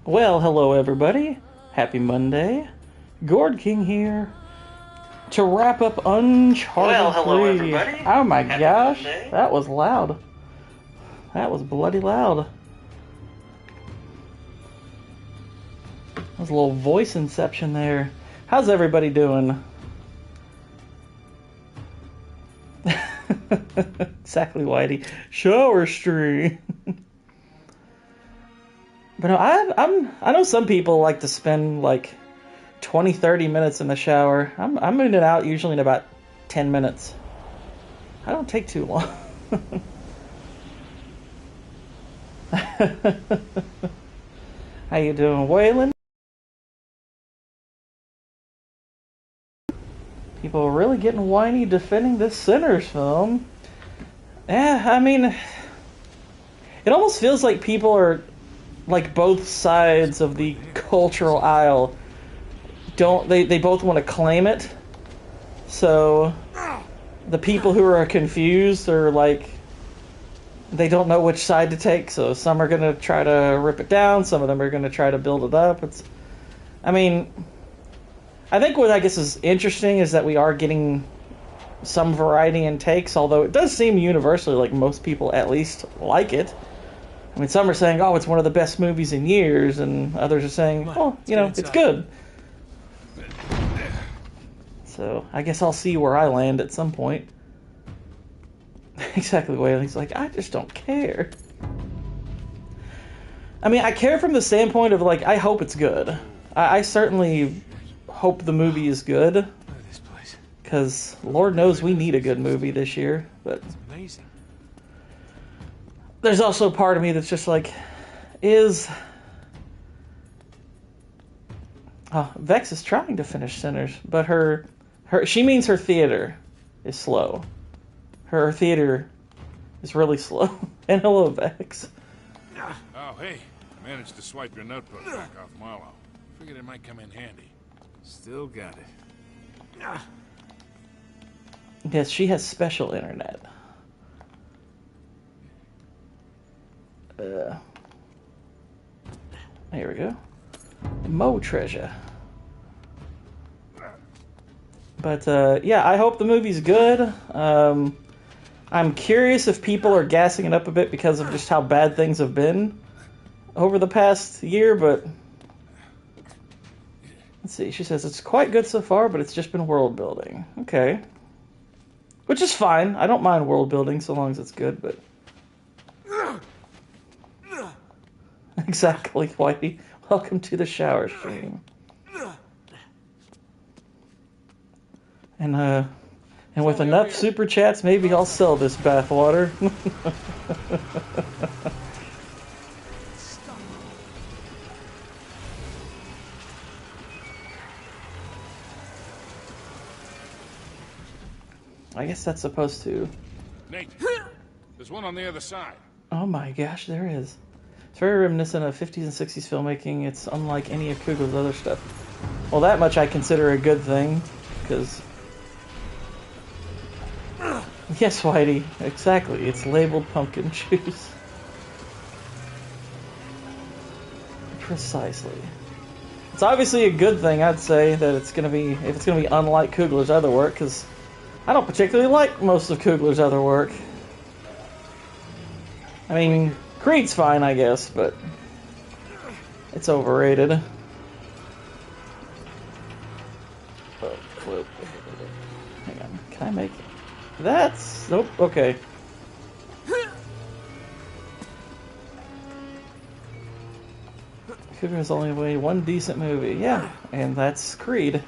Well, hello everybody. Happy Monday. Gord King here to wrap up Uncharted 3. Oh my gosh, that was loud. That was bloody loud. That was a little voice inception there. How's everybody doing? Exactly, Whitey. Shower stream. But no, I know some people like to spend like 20-30 minutes in the shower. I'm in and out usually in about 10 minutes. I don't take too long. How you doing, Waylon? People are really getting whiny defending this Sinners film. Yeah, I mean, it almost feels like people are like both sides of the cultural aisle. They both want to claim it. So the people who are confused are like, they don't know which side to take. So some are going to try to rip it down. Some of them are going to try to build it up. I think what I guess is interesting is that we are getting some variety in takes, although it does seem universally like most people at least like it. I mean, some are saying, oh, it's one of the best movies in years, and others are saying, oh, it's good. So I guess I'll see where I land at some point. Exactly the way he's like, I just don't care. I mean, I care from the standpoint of, like, I hope it's good. I certainly hope the movie is good. Because Lord knows we need a good movie this year. But amazing. There's also a part of me that's just like, Vex is trying to finish Sinners, but she means her theater is slow. Her theater is really slow. And hello, Vex. Oh, hey. I managed to swipe your notebook back off Marlowe. Figured it might come in handy. Still got it. Yes, she has special internet. Here we go. Mo treasure. But, yeah, I hope the movie's good. I'm curious if people are gassing it up a bit because of just how bad things have been over the past year, but let's see. She says it's quite good so far, but it's just been world building. Okay. Which is fine. I don't mind world building so long as it's good, but exactly, Whitey. Welcome to the shower stream. And with enough super chats, maybe I'll sell this bathwater. I guess that's supposed to. Nate, there's one on the other side. Oh my gosh, there is. It's very reminiscent of 50s and 60s filmmaking. It's unlike any of Coogler's other stuff. Well, that much I consider a good thing, because... Yes, Whitey, exactly. It's labeled pumpkin juice. Precisely. It's obviously a good thing, I'd say, that it's going to be, if it's going to be unlike Coogler's other work, because I don't particularly like most of Coogler's other work. I mean, Creed's fine, I guess, but it's overrated. Oh, flip. Hang on, can I make it? That's... Nope, okay. Cougar has only made one decent movie. Yeah, and that's Creed.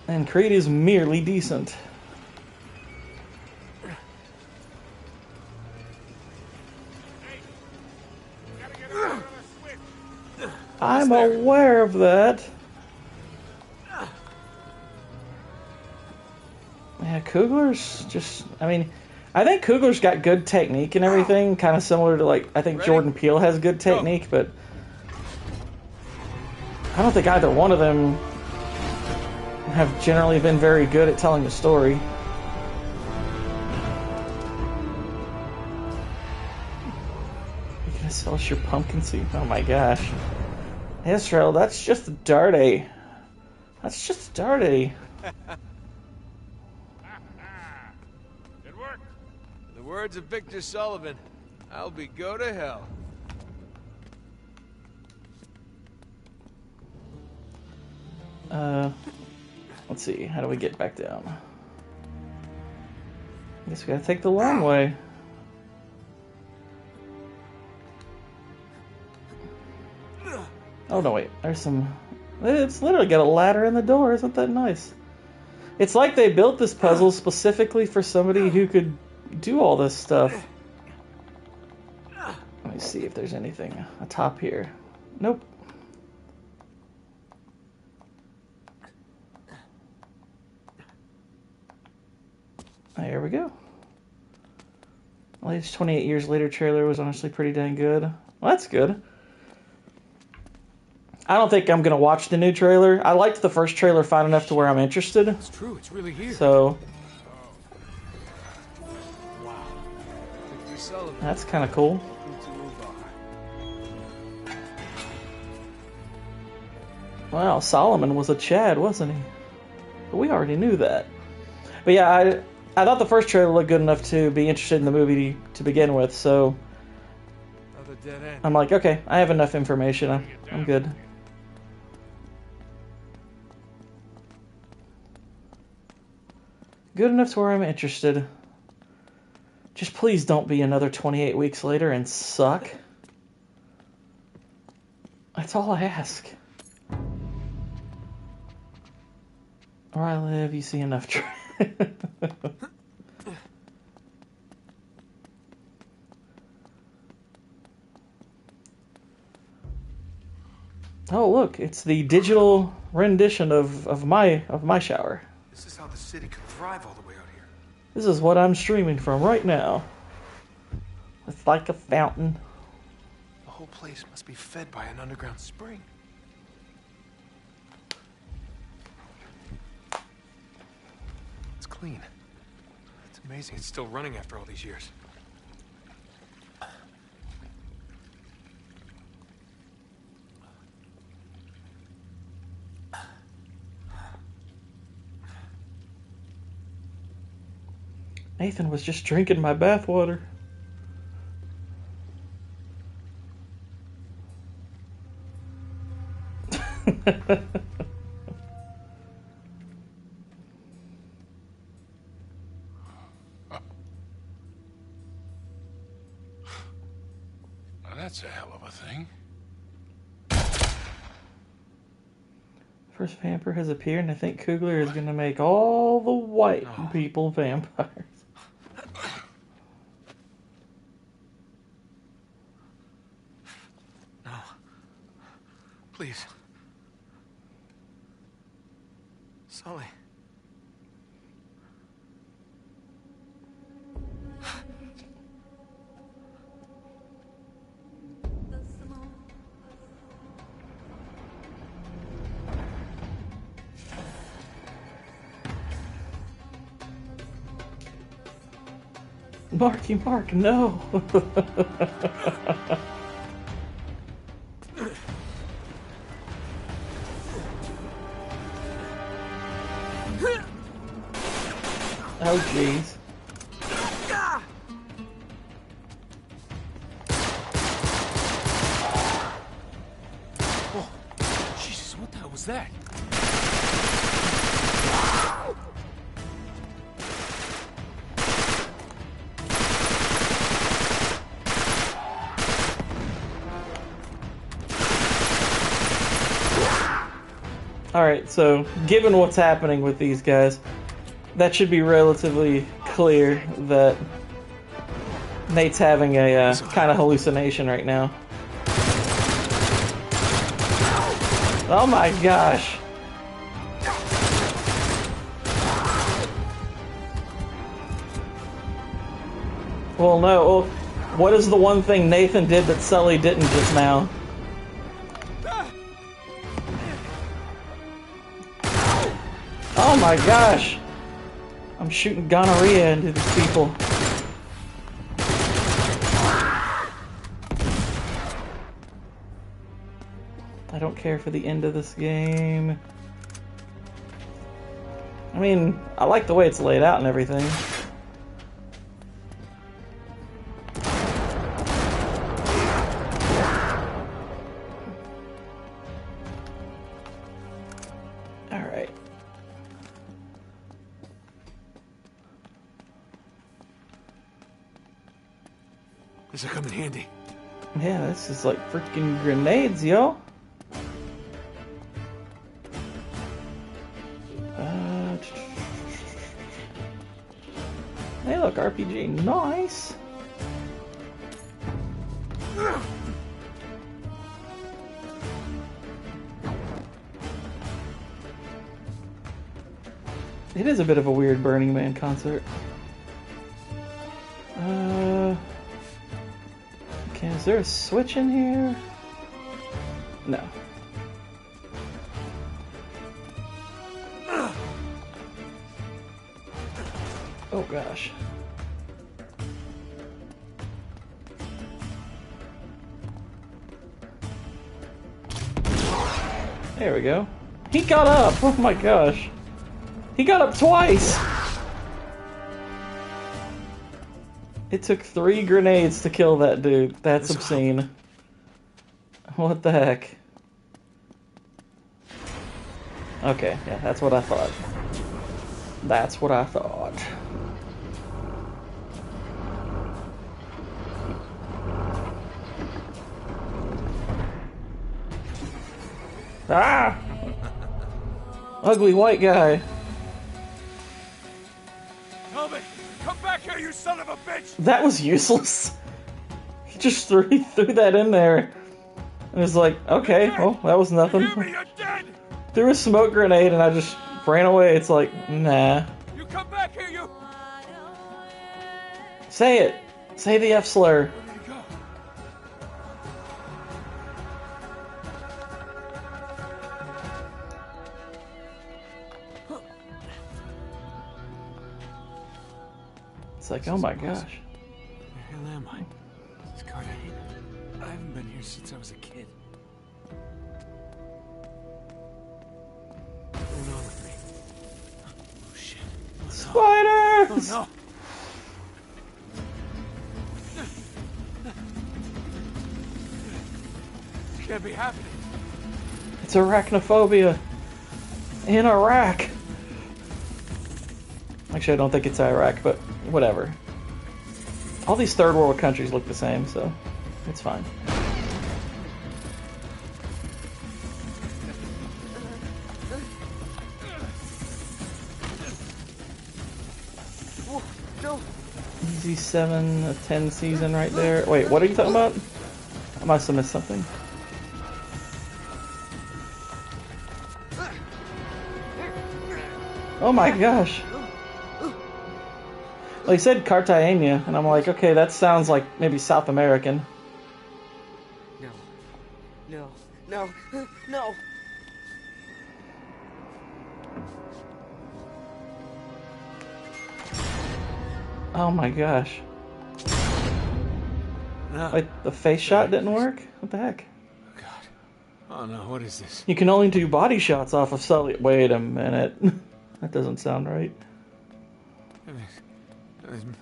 And Creed is merely decent. I'm aware of that. Yeah, Coogler's just... I mean, I think Coogler's got good technique and everything, kind of similar to, like, I think Jordan Peele has good technique, but I don't think either one of them have generally been very good at telling the story. You're gonna sell What's your pumpkin seed? Oh my gosh. Israel, that's just dirty. That's just dirty. It worked. In the words of Victor Sullivan, I'll be go to hell. Let's see. How do we get back down? I guess we gotta take the long way. Oh no, wait. There's some... It's literally got a ladder in the door. Isn't that nice? It's like they built this puzzle specifically for somebody who could do all this stuff. Let me see if there's anything atop here. Nope. There we go. The latest 28 Years Later trailer was honestly pretty dang good. Well, that's good. I don't think I'm going to watch the new trailer. I liked the first trailer fine enough to where I'm interested. It's true, it's really here. So, Wow. Victor Sullivan. that's kind of cool. Wow, Solomon was a Chad, wasn't he? But we already knew that. But yeah, I thought the first trailer looked good enough to be interested in the movie to begin with, so Another dead end. I'm like, okay, I have enough information. I'm good. Good enough to where I'm interested. Just please don't be another 28 weeks later and suck. That's all I ask. Where I live, you see enough. Oh look, it's the digital rendition of my shower. This is how the city could thrive all the way out here. This is what I'm streaming from right now. It's like a fountain. The whole place must be fed by an underground spring. It's clean. It's amazing it's still running after all these years. Nathan was just drinking my bathwater. Now that's a hell of a thing. First vampire has appeared, and I think Kugler is going to make all the white people vampires. No. Please. Sully. Marky Mark, no! Oh, jeez. Oh, Jesus, what the hell was that? Alright, so, given what's happening with these guys, that should be relatively clear that Nate's having a kind of hallucination right now. Oh my gosh. Well, no. Well, what is the one thing Nathan did that Sully didn't just now? Oh my gosh. I'm shooting gonorrhea into these people. I don't care for the end of this game. I mean, I like the way it's laid out and everything. Alright. This'll come in handy. Yeah, this is like freaking grenades, yo. Hey, look, RPG. Nice. It is a bit of a weird Burning Man concert. Okay, is there a switch in here? No. Oh gosh. There we go. He got up! Oh my gosh. He got up twice! It took 3 grenades to kill that dude. That's obscene. What the heck? Okay, yeah, that's what I thought. That's what I thought. Ah! Ugly white guy. Toby, come back here, you son of a bitch! That was useless. He just threw that in there. And it was like, okay, well, that was nothing. You hear me? You're dead! Threw a smoke grenade and I just ran away. It's like, nah. You come back here, you... Say it. Say the F slur. Where did he go? It's like, oh my gosh. Where the hell am I? It's Cartagena. I haven't been here since I was a kid. What's going on with me? Oh shit. Spiders! Oh no! This can't be happening. It's arachnophobia. In Iraq. Actually, I don't think it's Iraq, but whatever. All these third world countries look the same, so it's fine. Easy 7 of 10 season right there. Wait, what are you talking about? I must have missed something. Oh my gosh. Well, he said Cartagena, and I'm like, okay, that sounds like maybe South American. No. No. No. No. Oh my gosh. No. Wait, the face shot didn't work? What the heck? Oh god. Oh no, what is this? You can only do body shots off of Sully. Wait a minute. That doesn't sound right. It's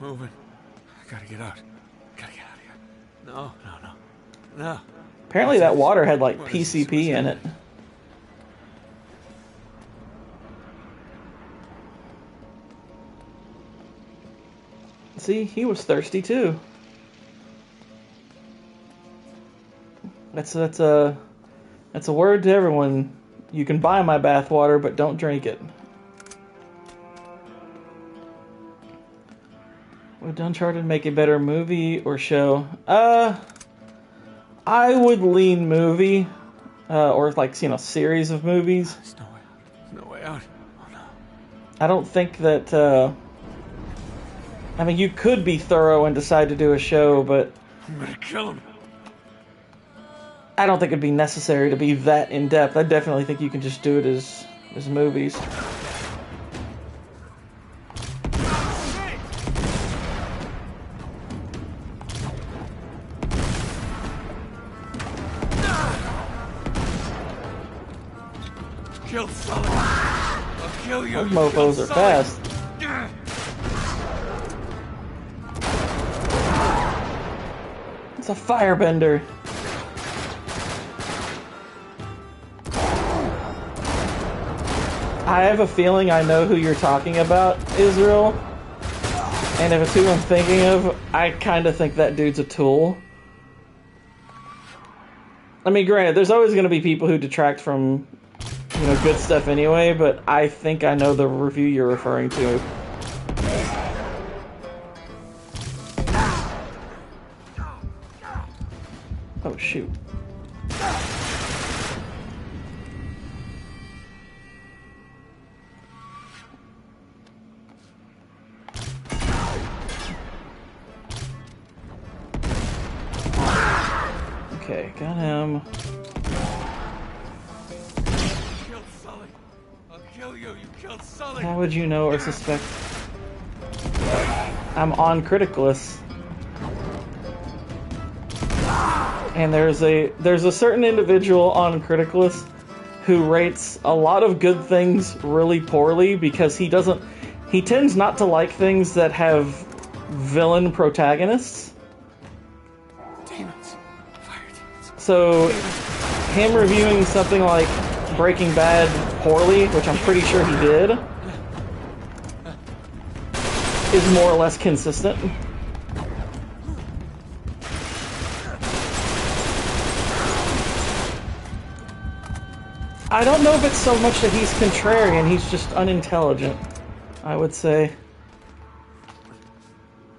moving. I gotta get out. Gotta get out of here. No, no, no. No. Apparently that water had like What is this? PCP in it. See, he was thirsty too. That's a word to everyone. You can buy my bathwater, but don't drink it. Would Uncharted make a better movie or show? I would lean movie, or like, you know, series of movies. There's no way out. There's no way out. Oh no. I don't think that, I mean, you could be thorough and decide to do a show, but I'm gonna kill him. I don't think it'd be necessary to be that in-depth. I definitely think you can just do it as movies. Kill Sully. I'll kill you. Those mofos are fast. It's a firebender. I have a feeling I know who you're talking about, Israel. And if it's who I'm thinking of, I kind of think that dude's a tool. I mean, granted, there's always going to be people who detract from, you know, good stuff anyway, but I think I know the review you're referring to. Oh, shoot. Okay, got him. Killed Sully. I'll kill you. You killed Sully. How would you know or suspect? I'm on Criticalist. And there's a certain individual on Criticalist who rates a lot of good things really poorly because he tends not to like things that have villain protagonists. Demons. Fire demons. So him reviewing something like Breaking Bad poorly, which I'm pretty sure he did, is more or less consistent. I don't know if it's so much that he's contrarian, he's just unintelligent, I would say.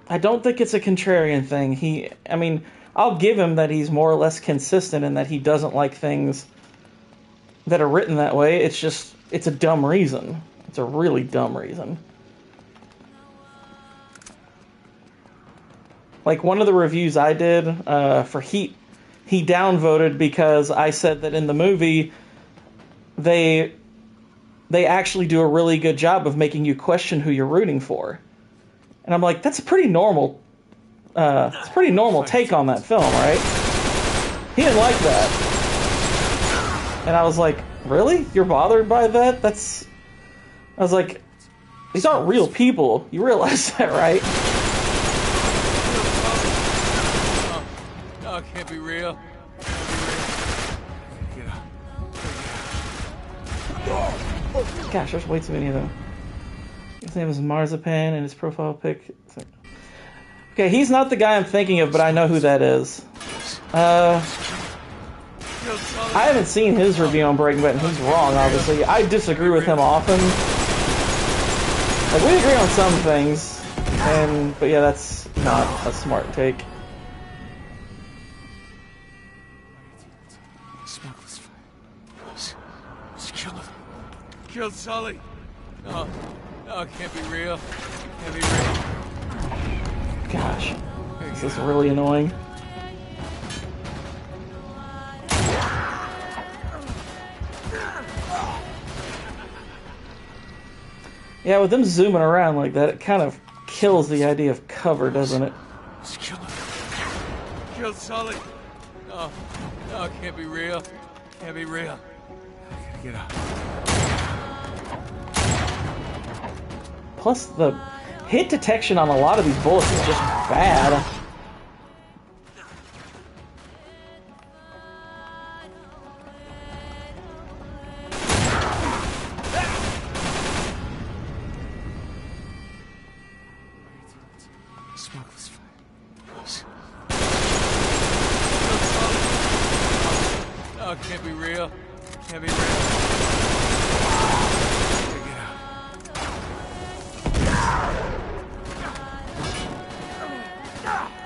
I don't think it's a contrarian thing. I mean, I'll give him that he's more or less consistent and that he doesn't like things that are written that way. It's just, it's a dumb reason. It's a really dumb reason. Like, one of the reviews I did for Heat, he downvoted because I said that in the movie, they actually do a really good job of making you question who you're rooting for. And I'm like, that's a pretty normal take on that film, right? He didn't like that. And I was like, really? You're bothered by that? I was like, these aren't real people. You realize that, right? Oh, it can't be real. Gosh, there's way too many of them. His name is Marzipan, and his profile pic. Okay, he's not the guy I'm thinking of, but I know who that is. I haven't seen his review on Breaking Bad, and he's wrong, obviously. I disagree with him often. Like, we agree on some things, but yeah, that's not a smart take. Smokeless fire. Just kill him. Killed Sully. No, it can't be real. Can't be real. Gosh, this is really annoying. Yeah, with them zooming around like that, it kind of kills the idea of cover, doesn't it? Just kill him. Killed Sully. No, it can't be real. Can't be real. I gotta get out. Plus, the hit detection on a lot of these bullets is just bad. Smokeless fire. No, it can't be real. Can't be real.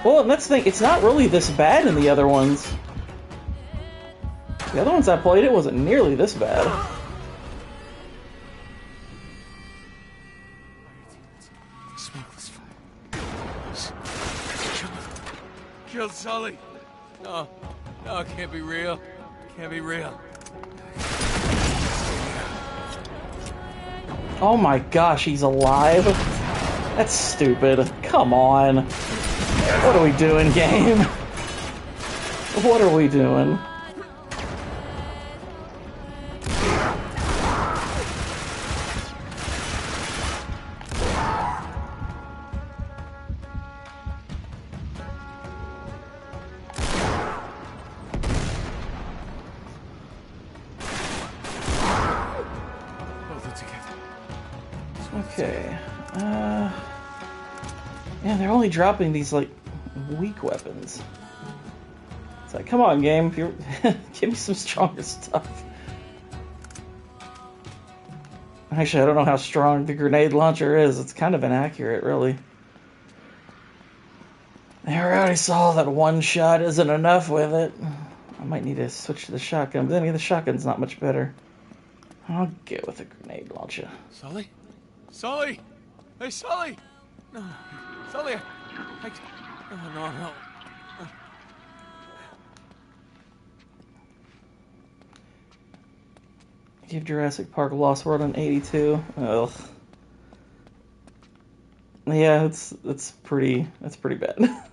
Well, and that's the thing, it's not really this bad in the other ones. The other ones I played, it wasn't nearly this bad. Smokeless fire. Killed Sully. No, it can't be real. Can't be real. Oh my gosh, he's alive? That's stupid. Come on. What are we doing, game? What are we doing? Okay. Yeah, they're only dropping these, like, weak weapons. It's like, come on, game, if you're give me some stronger stuff. Actually, I don't know how strong the grenade launcher is. It's kind of inaccurate, really. I already saw that one shot isn't enough with it. I might need to switch to the shotgun, but then again, the shotgun's not much better. I'll get with a grenade launcher. Sully? Sully! Hey, Sully! No. Sully! No. Give Jurassic Park Lost World an 82. Ugh. Yeah, it's pretty bad.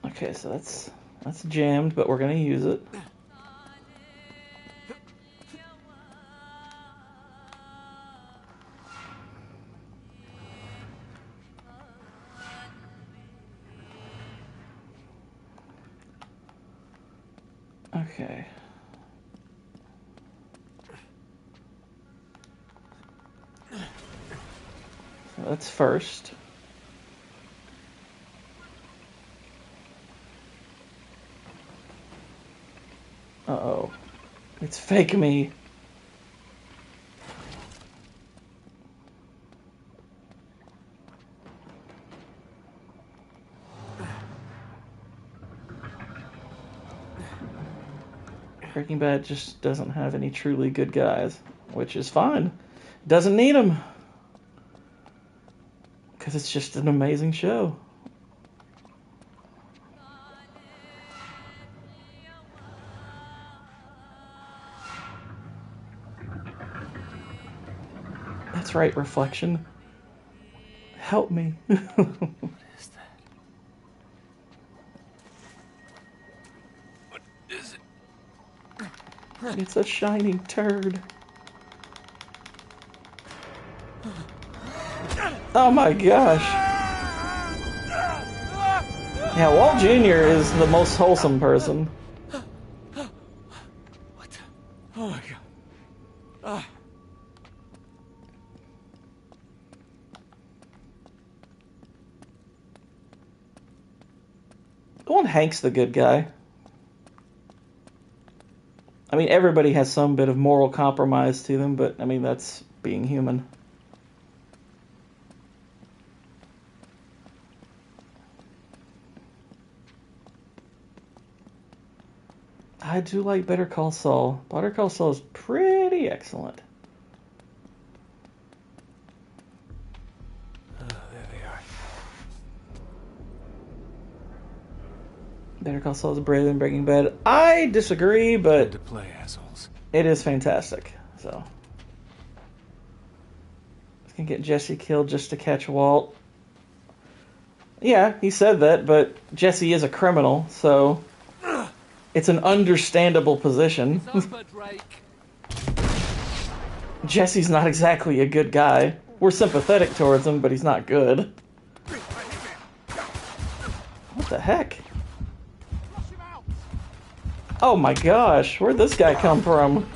Okay, so that's jammed, but we're gonna use it. Okay. So that's first. Uh-oh. It's fake me. Breaking Bad just doesn't have any truly good guys, which is fine. Doesn't need them. Because it's just an amazing show. That's right, Reflection. Help me. What is that? What is it? It's a shiny turd. Oh my gosh. Yeah, Walt Jr. is the most wholesome person. What the? Oh my god. Well, Hank's the good guy. I mean, everybody has some bit of moral compromise to them, but I mean, that's being human. I do like Better Call Saul. Better Call Saul is pretty excellent. There they are. Better Call Saul is better than Breaking Bad. I disagree, but To play, assholes. it is fantastic. So, I can get Jesse killed just to catch Walt. Yeah, he said that, but Jesse is a criminal, so it's an understandable position. Jesse's not exactly a good guy. We're sympathetic towards him, but he's not good. What the heck? Oh my gosh, where'd this guy come from?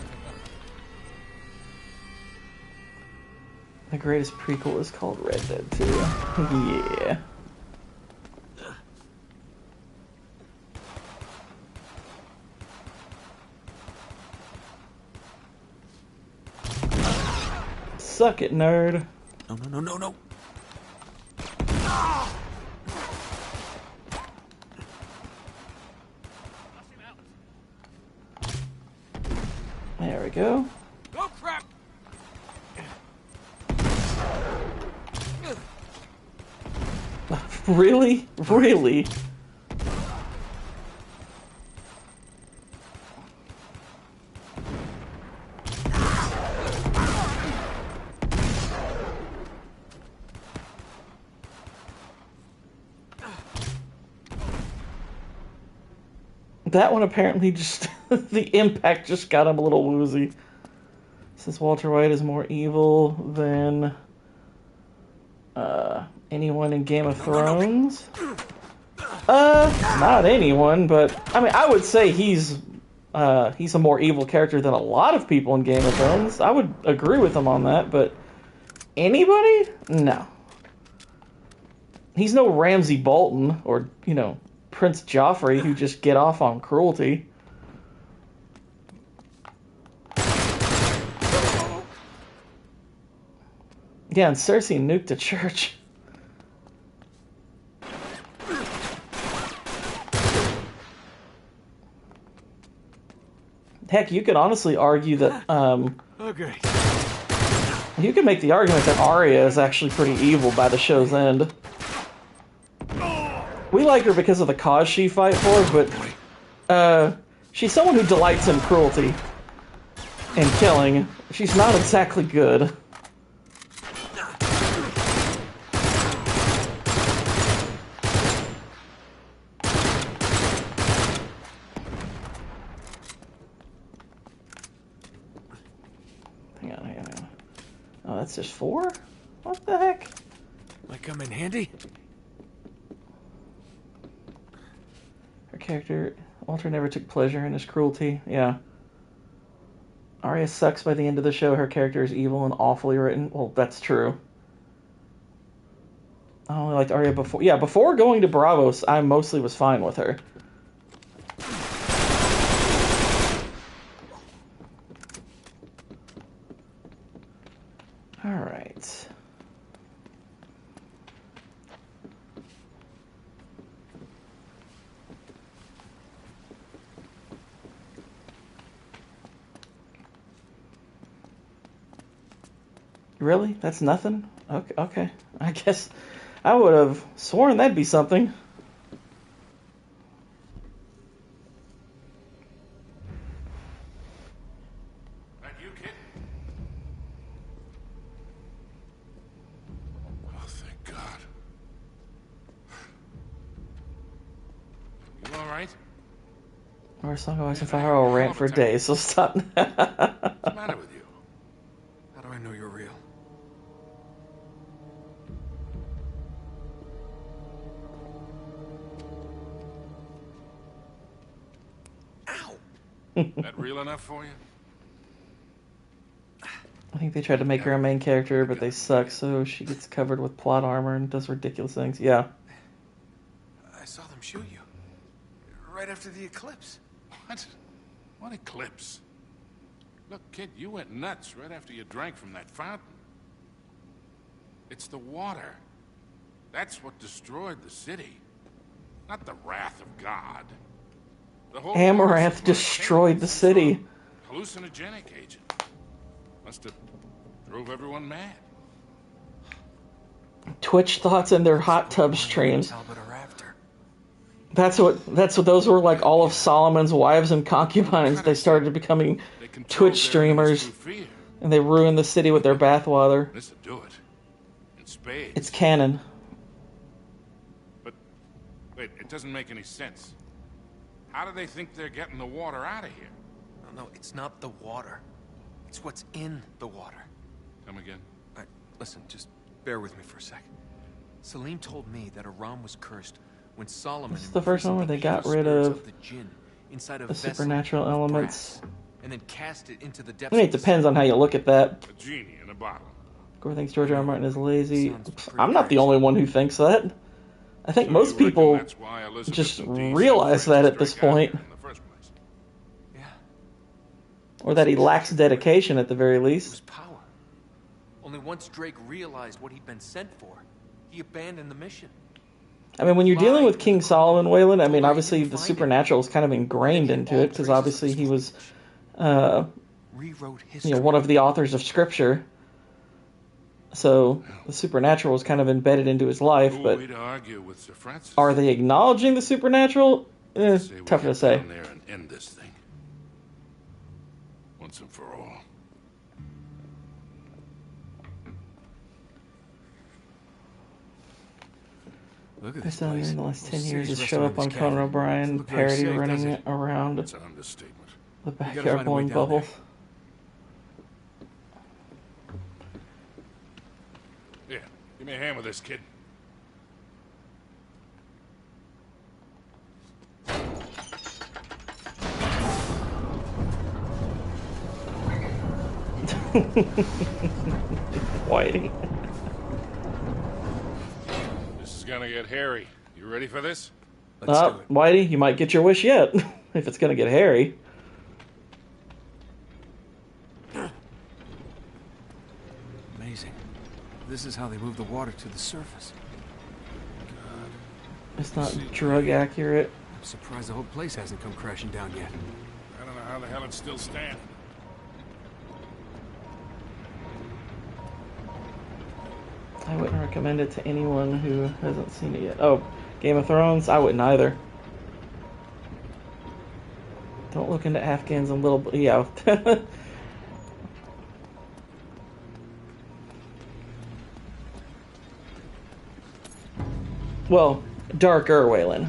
The greatest prequel is called Red Dead 2. Yeah. Suck it, nerd. No. There we go. Oh, crap! Really? Really? That one apparently just... the impact just got him a little woozy. Says Walter White is more evil than... anyone in Game of Thrones? Not anyone, but... I mean, I would say he's he's a more evil character than a lot of people in Game of Thrones. I would agree with him on that, but anybody? No. He's no Ramsay Bolton or, Prince Joffrey who just get off on cruelty. Yeah, and Cersei nuked a church. Heck, you could honestly argue that, Okay. you could make the argument that Arya is actually pretty evil by the show's end. We like her because of the cause she fights for, but, she's someone who delights in cruelty and killing. She's not exactly good. Hang on. Oh, that's just 4? What the heck? Might come in handy. Her character, Walter never took pleasure in his cruelty. Yeah. Arya sucks by the end of the show. Her character is evil and awfully written. Well, that's true. I only liked Arya before. Yeah, before going to Bravos, I mostly was fine with her. Alright. Really? That's nothing? Okay. I guess I would have sworn that'd be something. That you, kid? Oh, thank God. You all right? Or song always if I will rant for days, so stop. What's the matter with you? How do I know you're real? That real enough for you? I think they tried to make her a main character, but they suck, so she gets covered with plot armor and does ridiculous things. Yeah. I saw them shoot you. Right after the eclipse. What? What eclipse? Look, kid, you went nuts right after you drank from that fountain. It's the water. That's what destroyed the city. Not the wrath of God. The whole Amaranth destroyed the city. Hallucinogenic agent. Must have drove everyone mad. Twitch thoughts in their hot tub streams. Talbot are after. That's what those were like all of Solomon's wives and concubines. They started becoming They controlled Twitch their streamers enemies through fear. and they ruined the city with their bathwater. This'll do it. In spades. It's canon. But wait, it doesn't make any sense. How do they think they're getting the water out of here? No, it's not the water. It's what's in the water. Come again? Listen, just bear with me for a sec. Salim told me that Aram was cursed when Solomon This is the first one where they got rid of the jinn inside of the a vessel supernatural of elements. brass, and then cast it into the I depths. mean, it of the depends sea. on how you look at that. A genie in a bottle. Gore thinks George R. R. Martin is lazy. Sounds pretty I'm not the only one who thinks that. I think So most you reckon people that's why Elizabeth just and Dee realize sent that Francis at this Drake out point. there in the first place. Yeah, Or that he lacks dedication at the very it was least. power. Only once Drake realized what he'd been sent for, he abandoned the mission. I mean, when you're dealing with King Solomon, Waylon, I mean, obviously the supernatural is kind of ingrained into it, because obviously he was, Rewrote history. one of the authors of Scripture. So the supernatural was kind of embedded into his life, Who are but we to argue with Sir Francis? are they acknowledging the supernatural? Say we Tough to get say. down there and end this thing. Once and for all. Look at This this done place. in the last 10 Whole years city's is show resting up on on this Conan cabin. O'Brien, Doesn't look very parody safe, does running it? around That's an understatement. the gotta backyard find a way blowing down bubbles. Here, give me a hand with this, kid. Whitey. This is gonna get hairy. You ready for this? Let's do it. Whitey, you might get your wish yet, if it's gonna get hairy. Amazing. This is how they move the water to the surface. It's not drug accurate. I'm surprised the whole place hasn't come crashing down yet. I don't know how the hell it's still standing. I wouldn't recommend it to anyone who hasn't seen it yet. Oh, Game of Thrones? I wouldn't either. Don't look into Afghans and little... Yeah. Well, darker Waylon.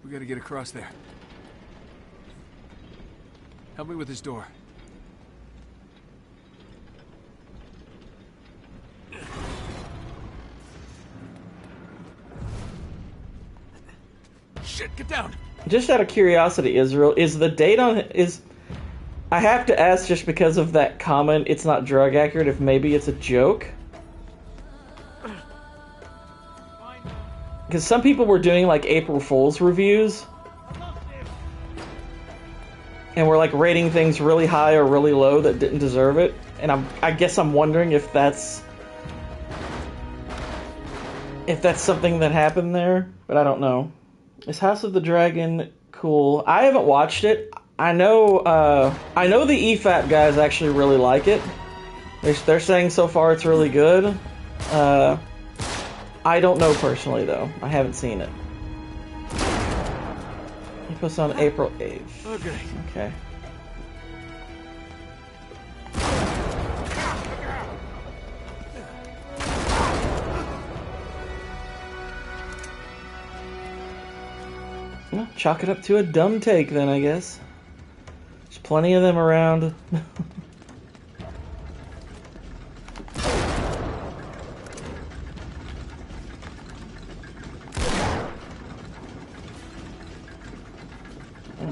We gotta get across there. Help me with this door. Shit, get down! Just out of curiosity, Israel, is the date on... I have to ask just because of that comment, it's not drug accurate, if maybe it's a joke. Because some people were doing like April Fool's reviews. And were like rating things really high or really low that didn't deserve it. And I guess I'm wondering if that's something that happened there, but I don't know. Is House of the Dragon cool? I haven't watched it. I know the EFAP guys actually really like it. They're saying so far it's really good. I don't know personally though. I haven't seen it. It goes on April 8th. Okay. Okay. Well, chalk it up to a dumb take then, I guess. There's plenty of them around.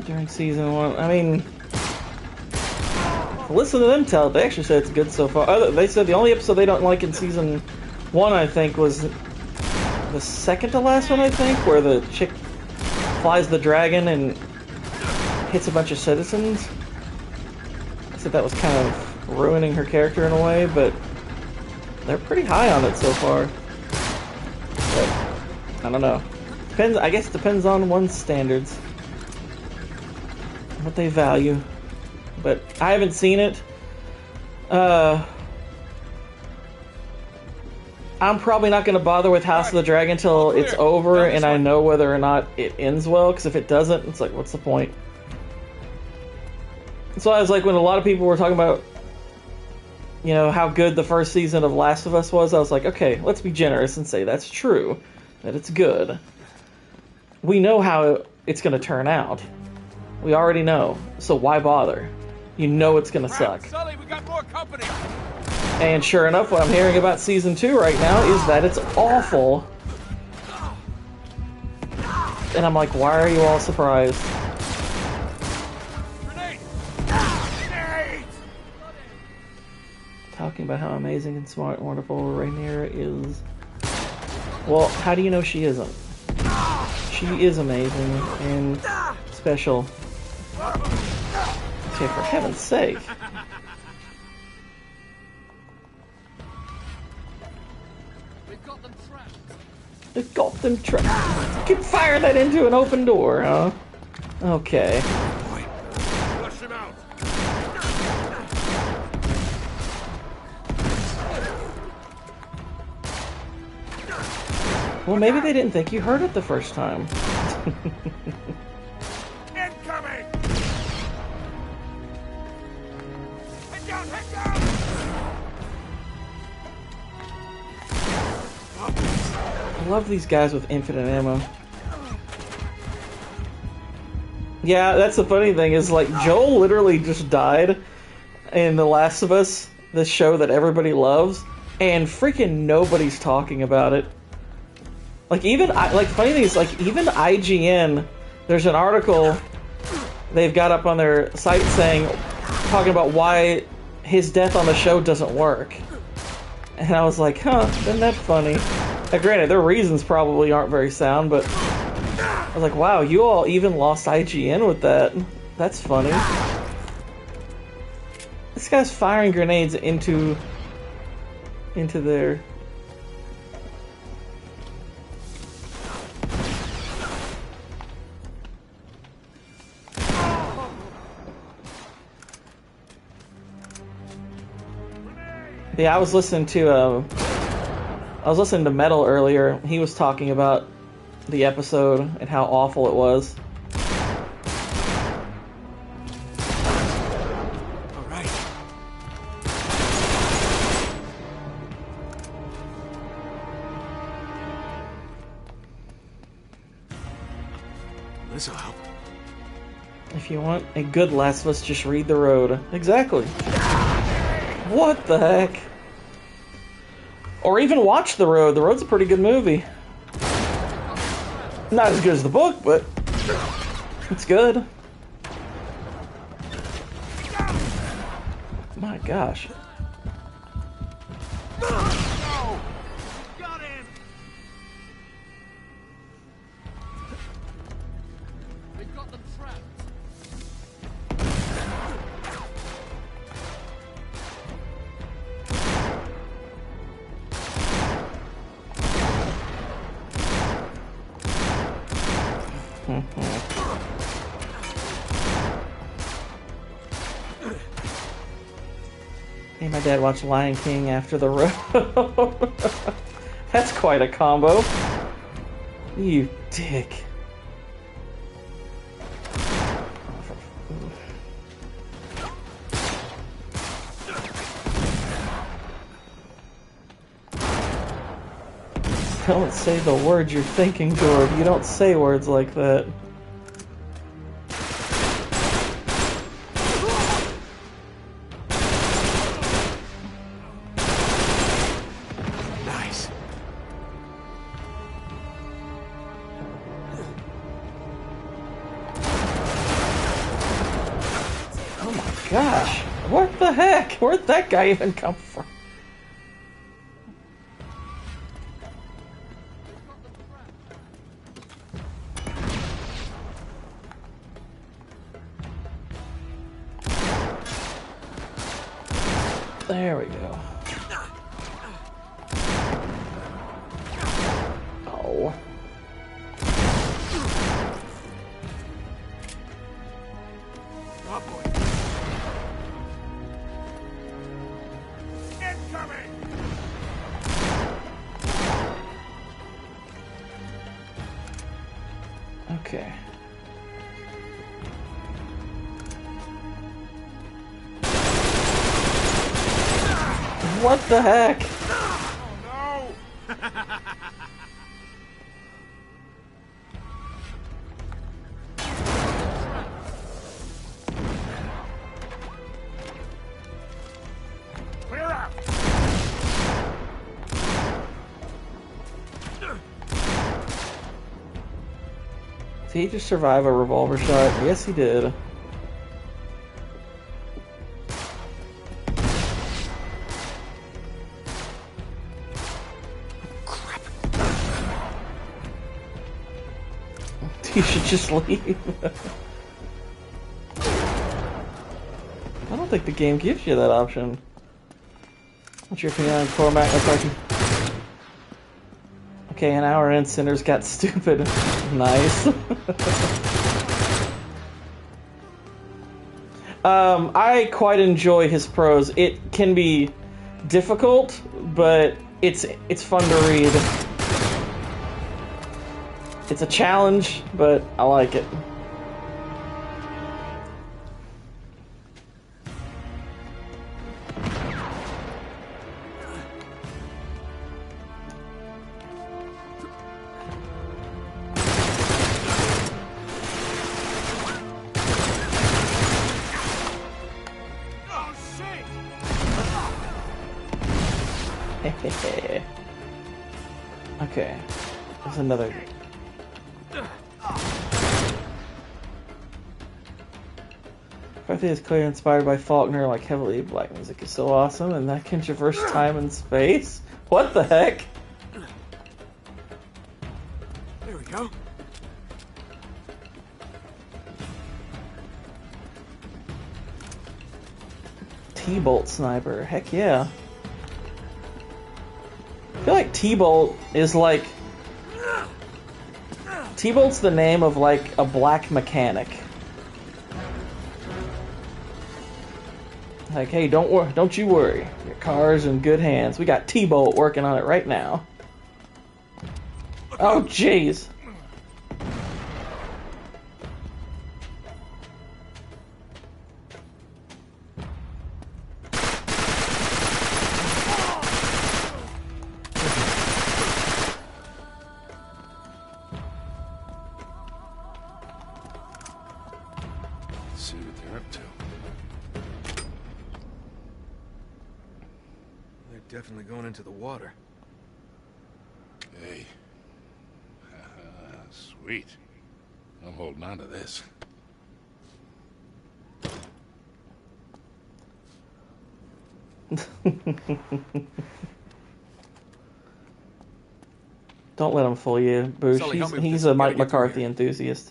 During season 1, I mean, listen to them tell it. They actually said it's good so far. They said the only episode they don't like in season 1, I think, was the second to last one, I think, where the chick flies the dragon and hits a bunch of citizens. I said that was kind of ruining her character in a way, but they're pretty high on it so far. But I don't know. Depends. I guess it depends on one's standards, what they value. But I haven't seen it. I'm probably not going to bother with House of the Dragon until it's over and I know whether or not it ends well, because if it doesn't, it's like, what's the point? So I was like, when a lot of people were talking about, you know, how good the first season of Last of Us was, I was like, okay, let's be generous and say that's true, that it's good. We know how it's going to turn out. We already know, so why bother? You know it's going to suck. Sully, we got more company. And sure enough, what I'm hearing about season 2 right now is that it's awful. And I'm like, why are you all surprised? Grenade! Grenade! Talking about how amazing and smart and wonderful Rhaenyra is. Well, how do you know she isn't? She is amazing and special. Okay, for heaven's sake. They've got them trapped. You can fire that into an open door, huh? Okay. Flush him out. Well, maybe they didn't think you heard it the first time. Incoming! Head down, head down! I love these guys with infinite ammo. Yeah, that's the funny thing is, like, Joel literally just died in The Last of Us, this show that everybody loves, and freaking nobody's talking about it. Like, even, like, funny thing is, like, even IGN, there's an article they've got up on their site talking about why his death on the show doesn't work. And I was like, huh, isn't that funny? Now, granted, their reasons probably aren't very sound, but I was like, wow, you all even lost IGN with that. That's funny. This guy's firing grenades into there. Yeah, I was listening to Metal earlier. He was talking about the episode and how awful it was. All right. This'll help. If you want a good Last of Us, just read The Road. Exactly. What the heck? Or even watch The Road. The Road's a pretty good movie. Not as good as the book, but it's good. My gosh. Got him. They've got them trapped. Hey, my dad watched Lion King after The Road. That's quite a combo. You dick. Don't say the words you're thinking, George. You don't say words like that. Nice. Oh my gosh. What the heck? Where'd that guy even come from? There we go. Oh. Oh boy. Incoming. Okay. What the heck? Oh no. Clear out. Did he just survive a revolver shot? Yes, he did. You should just leave. I don't think the game gives you that option. What's your opinion on Cormac McCarthy? Okay, an hour in, Sinners got stupid. Nice. I quite enjoy his prose. It can be difficult, but it's fun to read. It's a challenge, but I like it. Oh shit. Okay. There's another. Buffy is clearly inspired by Faulkner, like heavily black music is so awesome, and that can traverse time and space. What the heck? There we go. T-Bolt sniper. Heck yeah. I feel like T-Bolt is like... T-Bolt's the name of like a black mechanic. Like, hey, don't you worry. Your car's in good hands. We got T-Bolt working on it right now. Oh, jeez. See what they're up to. They're definitely going into the water. Hey. Sweet. I'm holding on to this. Don't let him fool you, Boosh. Sully, help me with He's this. a We gotta Mike get through McCarthy here. enthusiast.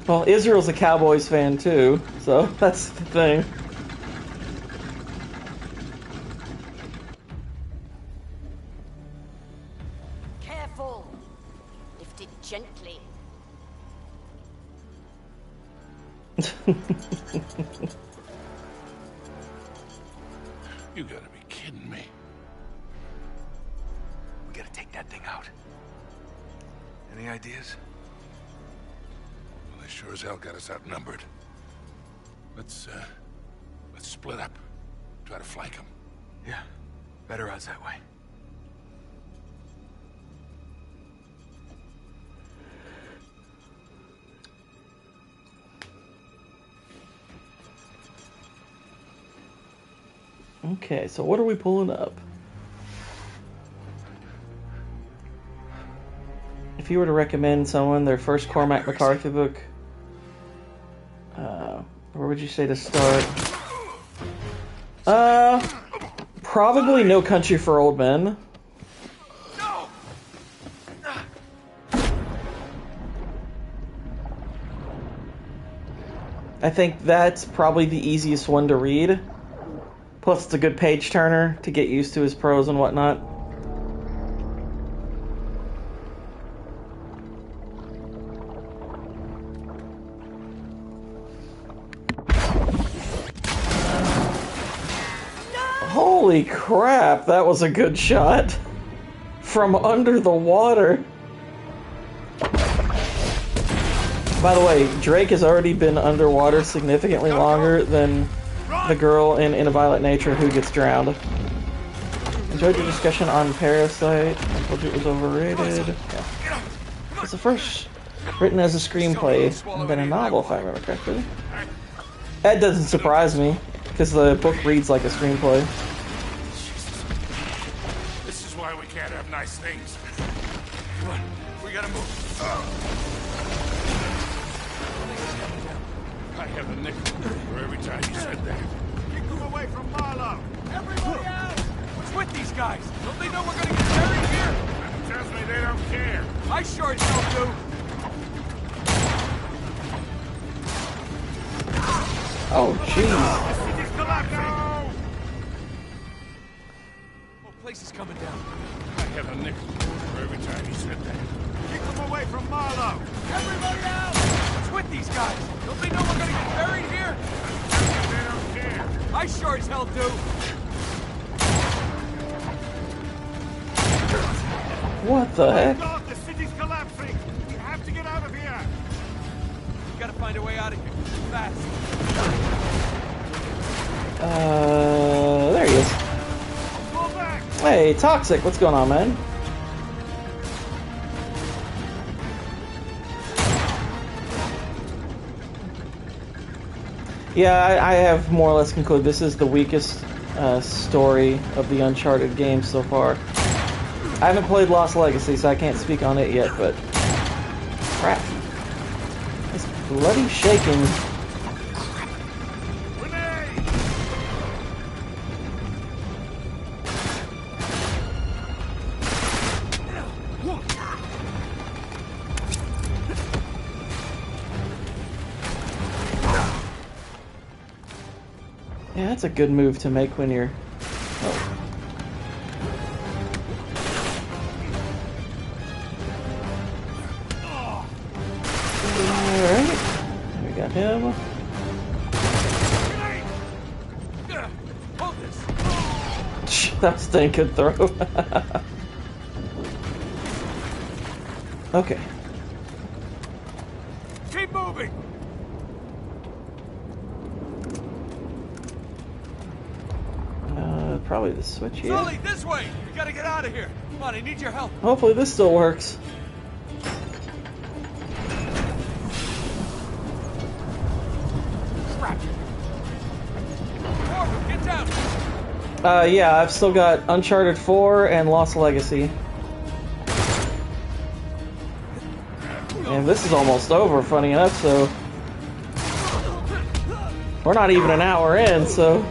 Well, Israel's a Cowboys fan too, so that's the thing. Careful. Lift it gently. You gotta be kidding me. We gotta take that thing out. Any ideas? Well, they sure as hell got us outnumbered. Let's split up. Try to flank them. Yeah. Better odds that way. Okay, so what are we pulling up? If you were to recommend someone their first Cormac McCarthy book, where would you say to start? Probably No Country for Old Men. I think that's probably the easiest one to read. Plus, it's a good page turner to get used to his prose and whatnot. Holy crap, that was a good shot. From under the water. By the way, Drake has already been underwater significantly longer than the girl in A Violent Nature who gets drowned. Enjoyed your discussion on Parasite. I told you it was overrated. Yeah. It's the first written as a screenplay and then a novel, if I remember correctly. That doesn't surprise me, because the book reads like a screenplay. This is why we can't have nice things. Come on. We gotta move. I have a nickel for every time you said that. Keep them away from Marlowe. Everybody out! What's with these guys? Don't they know we're gonna get buried here? Trust me, they don't care. I sure as hell do. Oh, jeez. The city's collapsing. Oh, place is coming down. I have a nickel for every time you said that. Keep them away from Marlowe. Everybody out! What's with these guys? Don't they know we're gonna get buried here? They don't care. I sure as hell do. What the heck? God, the city's collapsing. We have to get out of here. We gotta find a way out of here. Fast. There he is. Fall back. Hey, Toxic, what's going on, man? Yeah, I have more or less concluded this is the weakest story of the Uncharted games so far. I haven't played Lost Legacy, so I can't speak on it yet, but... crap. It's bloody shaking. Yeah, that's a good move to make when you're... Oh. Alright. We got him. That was a dang good throw. Okay. Keep moving. Probably the switch here. Sully, this way! We gotta get out of here. Come on, I need your help. Hopefully this still works. Crap. Corbin, get down. Yeah, I've still got Uncharted 4 and Lost Legacy. And this is almost over, funny enough, so... we're not even an hour in, so...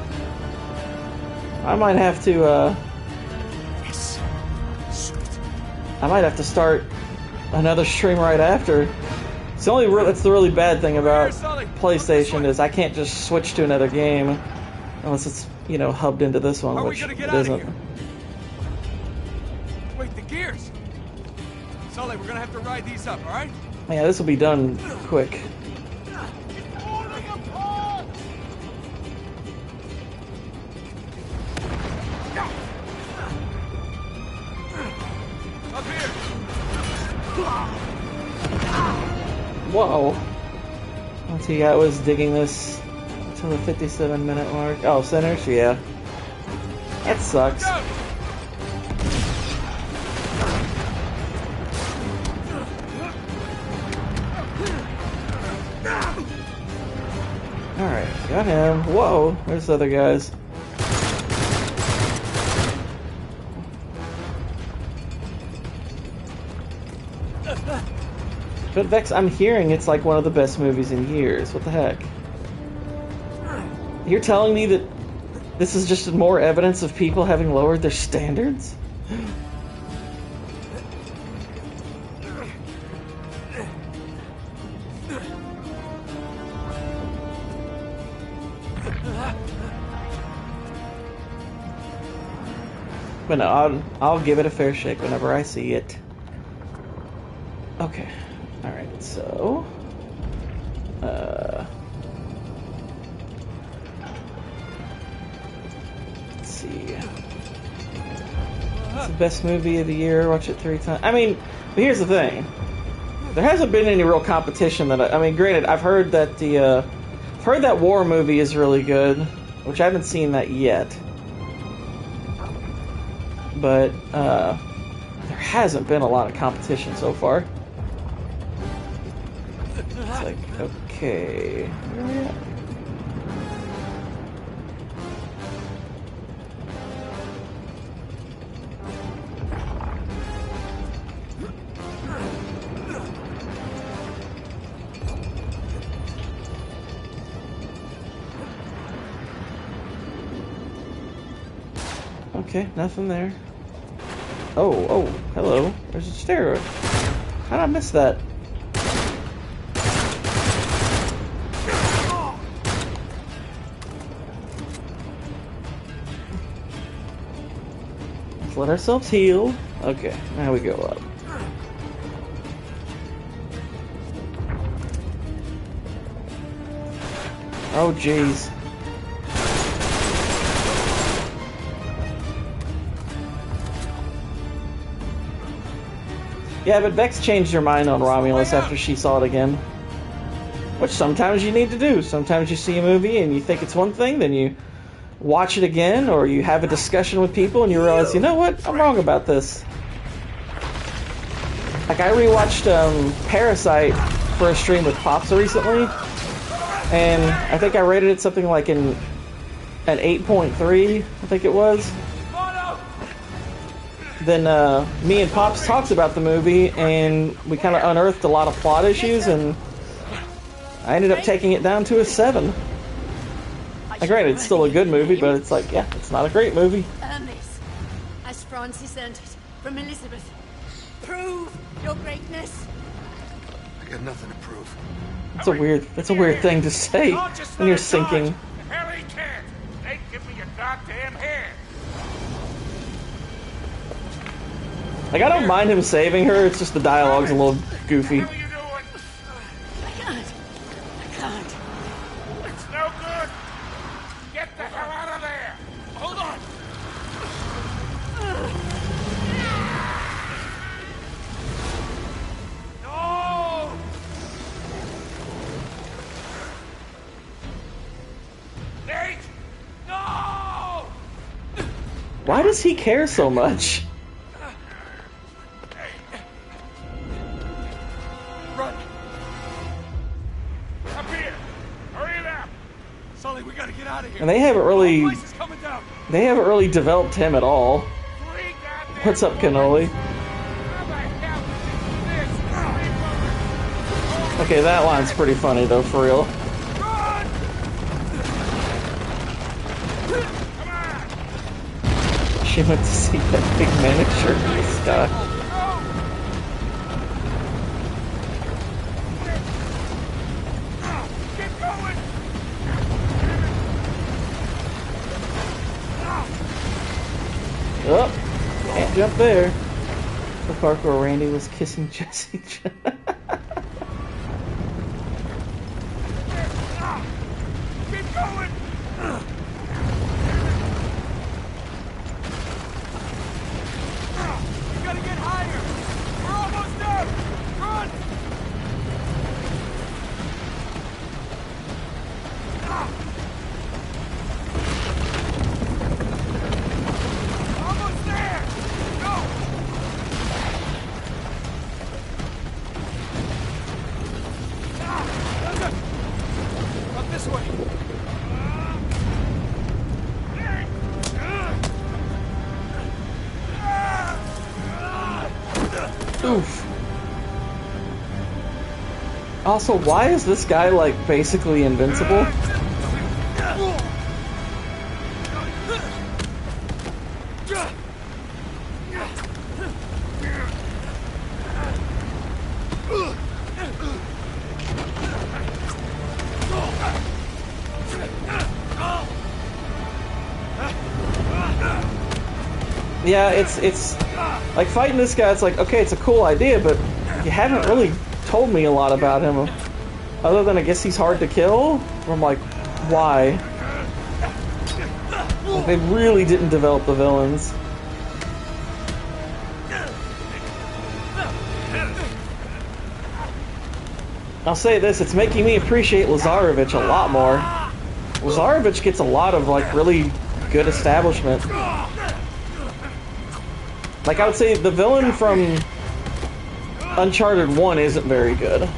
I might have to, Yes. Shoot. I might have to start another stream right after. It's the only that's the really bad thing about PlayStation is I can't just switch to another game unless it's, you know, hubbed into this one, How are we which gonna it get out of isn't. here? Wait, the gears. Sully, we're gonna have to ride these up, all right? Yeah, this will be done quick. Up here. Whoa. Let's see, I was digging this to the 57-minute mark. Oh, centers? Yeah. That sucks. Go. Alright, got him. Whoa, there's the other guys. But Vex, I'm hearing it's like one of the best movies in years. What the heck? You're telling me that this is just more evidence of people having lowered their standards? But no, I'll give it a fair shake whenever I see it. Okay. Alright, so... let's see. It's the best movie of the year. Watch it 3 times. I mean, but here's the thing. There hasn't been any real competition that I mean, granted, I've heard that I've heard that war movie is really good, which I haven't seen that yet. But there hasn't been a lot of competition so far. It's like, okay, where are we at? Okay, nothing there. Oh, hello. There's a stairway. How'd I miss that? Let's let ourselves heal. Okay, now we go up. Oh, jeez. Yeah, but Vex changed her mind on Romulus after she saw it again. Which sometimes you need to do. Sometimes you see a movie and you think it's one thing, then you watch it again, or you have a discussion with people and you realize, you know what, I'm wrong about this. Like, I rewatched Parasite for a stream with Pops recently, and I think I rated it something like an 8.3, I think it was. Then me and Pops talked about the movie, and we kind of unearthed a lot of plot issues, and I ended up taking it down to a 7. Like, granted, it's still a good movie, but it's like, yeah, it's not a great movie. Hermes, as Francis earned it from Elizabeth. Prove your greatness. I got nothing to prove. It's a weird thing to say when you're sinking. Hell, he can't. They give me a goddamn hand. Like, I don't mind him saving her, it's just the dialogue's a little goofy. What are you doing? I can't. It's no good. Get the hell out of there. Hold on. No! Nate! No! Why does he care so much? Run! Up here! Hurry it up! Sully, we gotta get out of here. And they haven't really The place is coming down. developed him at all. 3 goddamn What's up, Cannoli? How the hell is this? Okay, that line's pretty funny though, for real. Run! Come on! She went to see that big miniature in the sky. Get going! Oh, can't jump there. The park where Randy was kissing Jesse. Get going! We gotta get higher. We're almost there. Run! Almost there. Go! Up this way. Oof. Also, why is this guy, like, basically invincible? Yeah, it's like fighting this guy, it's like, okay, it's a cool idea, but you haven't really told me a lot about him. Other than I guess he's hard to kill. I'm like, why? Like, they really didn't develop the villains. I'll say this, it's making me appreciate Lazarevich a lot more. Lazarevich gets a lot of, like, really good establishment. Like, I would say the villain from Uncharted 1 isn't very good.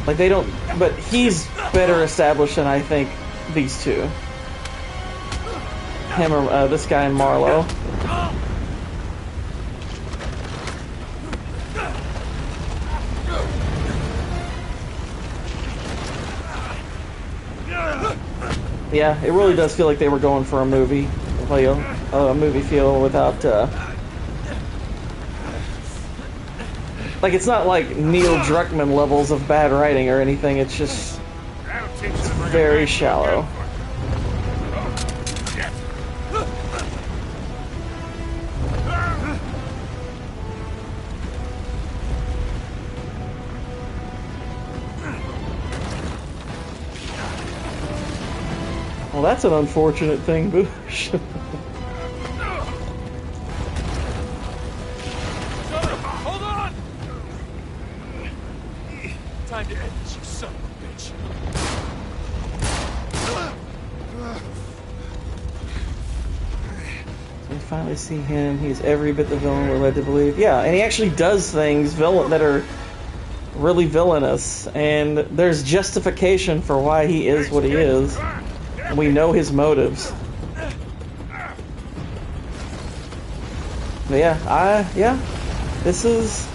Like, they don't... But he's better established than, I think, these two. Him or this guy and Marlowe. Yeah, it really does feel like they were going for a movie. Like a movie feel without... Like, it's not like Neil Druckmann levels of bad writing or anything, it's just... It's very shallow. Well, that's an unfortunate thing, Boosh. Hold on! Time to end this, you son of a bitch. We finally see him. He's every bit the villain we're led to believe. Yeah, and he actually does things that are really villainous, and there's justification for why he is what he is. And we know his motives. But yeah, this is,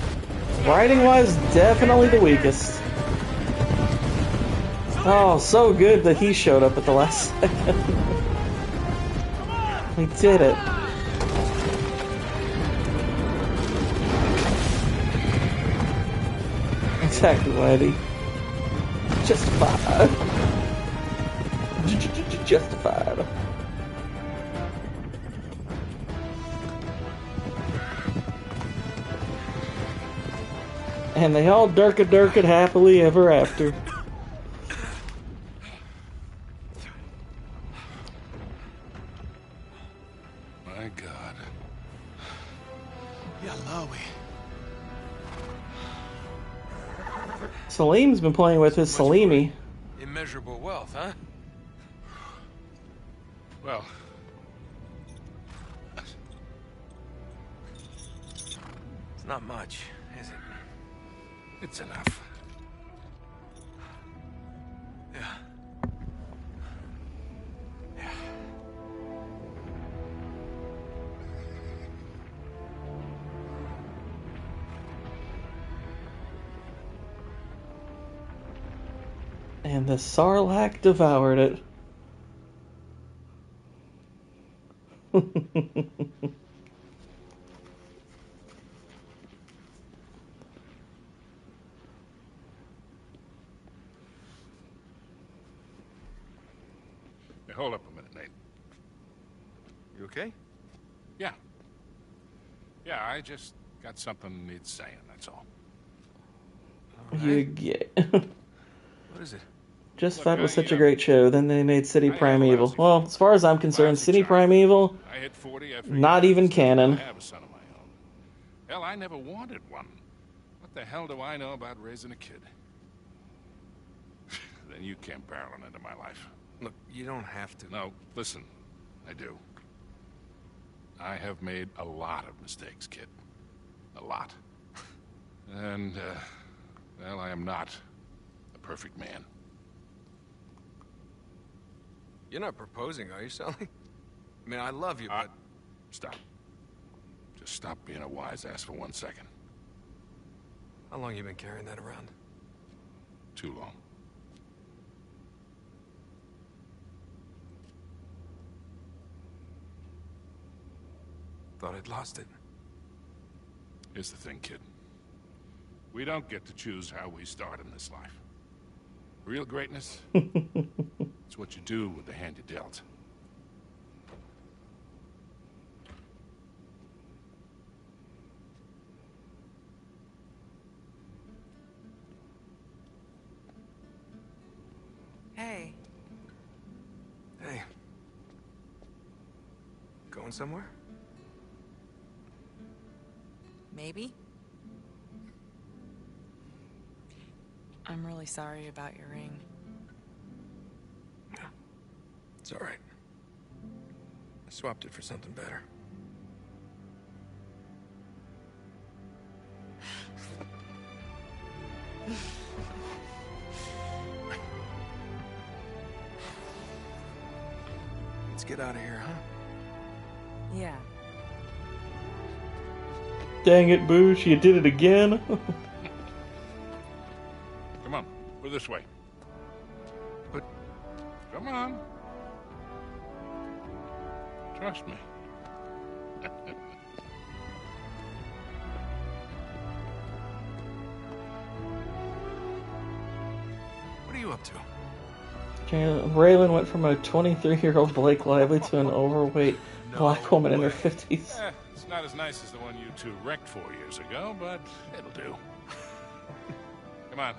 writing-wise, definitely the weakest. Oh, so good that he showed up at the last second. He did it. Exactly, Whitey. Justified. Justified. And they all dirk-a-dirk-it happily ever after. My God. Yalawi. Salim's been playing with his salimi. Immeasurable wealth, huh? Well, It's not much, is it? it's enough. Yeah. Yeah. And the Sarlacc devoured it. Hey, hold up a minute, Nate. You okay? Yeah. Yeah, I just got something needs saying, that's all. You get. What is it? Just Look, thought it was I, such a great show. Then they made City I have a Primeval. lousy Well, as far as I'm concerned, lousy City child. Primeval, I hit 40, I figured not even it's time canon. to have a son of my own. Hell, I never wanted one. What the hell do I know about raising a kid? Then you came barreling into my life. Look, you don't have to. No, listen, I do. I have made a lot of mistakes, kid. A lot. And, well, I am not a perfect man. You're not proposing, are you, Sully? I mean, I love you, but... Stop. Just stop being a wise ass for 1 second. How long you been carrying that around? Too long. Thought I'd lost it. Here's the thing, kid. We don't get to choose how we start in this life. Real greatness, it's what you do with the hand you dealt. Hey, Hey. Going somewhere? maybe? I'm really sorry about your ring. It's all right. I swapped it for something better. Let's get out of here, huh? Yeah. Dang it, Boosh, you did it again. Come on, we're this way. But Come on. Trust me. what are you up to? Raylan went from a 23-year-old Blake Lively to an overweight black woman in her 50s. It's not as nice as the one you two wrecked 4 years ago, but it'll do. Come on.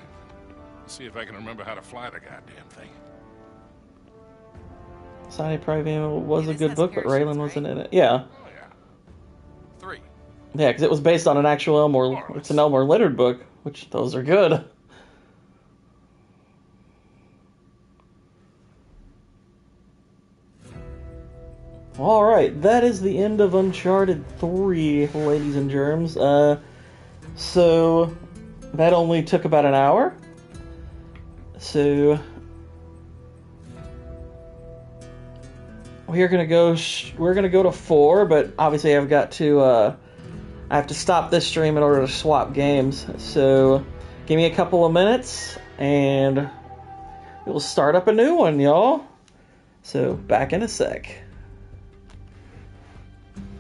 Let's see if I can remember how to fly the goddamn thing. City Primeval was Yeah, a this good has book, but parachutes, Raylan wasn't right? in it. Yeah. Oh, yeah. 3. Yeah, because it was based on an actual Elmore. It's an Elmore Leonard book, which those are good. Alright, that is the end of Uncharted 3, ladies and germs. So, that only took about an hour. So, we're gonna go to 4, but obviously I've got to, I have to stop this stream in order to swap games. So, give me a couple of minutes, and we'll start up a new one, y'all. So, back in a sec.